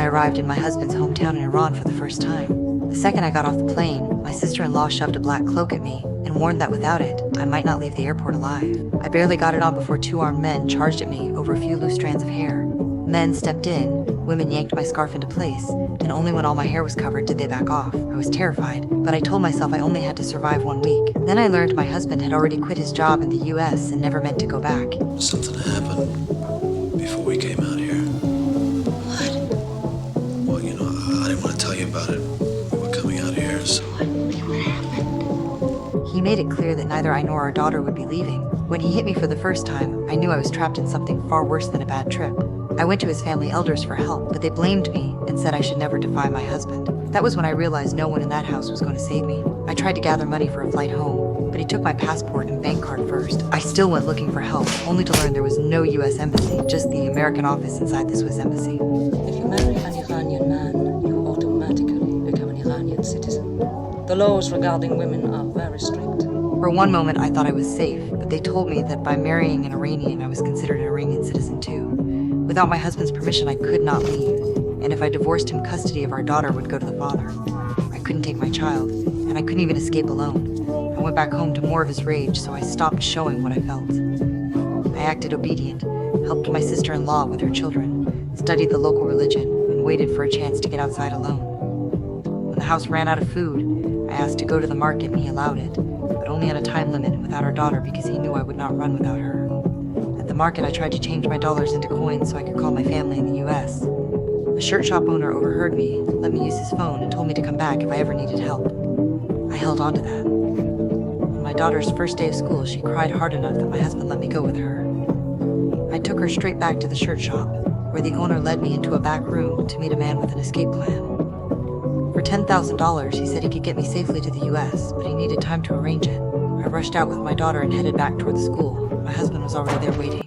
I arrived in my husband's hometown in Iran for the first time. The second I got off the plane, my sister-in-law shoved a black cloak at me and warned that without it, I might not leave the airport alive. I barely got it on before two armed men charged at me over a few loose strands of hair. Men stepped in, women yanked my scarf into place, and only when all my hair was covered did they back off. I was terrified, but I told myself I only had to survive 1 week. Then I learned my husband had already quit his job in the US and never meant to go back. Something happened before we came out here. What? Well, I didn't want to tell you about it. We were coming out here, so... What happened? He made it clear that neither I nor our daughter would be leaving. When he hit me for the first time, I knew I was trapped in something far worse than a bad trip. I went to his family elders for help, but they blamed me and said I should never defy my husband. That was when I realized no one in that house was going to save me. I tried to gather money for a flight home, but he took my passport and bank card first. I still went looking for help, only to learn there was no US embassy, just the American office inside the Swiss embassy. If you marry an Iranian man, you automatically become an Iranian citizen. The laws regarding women are very strict. For one moment, I thought I was safe, but they told me that by marrying an Iranian, I was considered an Iranian citizen too. Without my husband's permission, I could not leave, and if I divorced him, custody of our daughter would go to the father. I couldn't take my child, and I couldn't even escape alone. I went back home to more of his rage, so I stopped showing what I felt. I acted obedient, helped my sister-in-law with her children, studied the local religion, and waited for a chance to get outside alone. When the house ran out of food, I asked to go to the market and he allowed it, but only on a time limit without our daughter because he knew I would not run without her. At the market, I tried to change my dollars into coins so I could call my family in the US. A shirt shop owner overheard me, let me use his phone, and told me to come back if I ever needed help. I held on to that. On my daughter's first day of school, she cried hard enough that my husband let me go with her. I took her straight back to the shirt shop, where the owner led me into a back room to meet a man with an escape plan. For $10,000, he said he could get me safely to the US, but he needed time to arrange it. I rushed out with my daughter and headed back toward the school. My husband was already there waiting.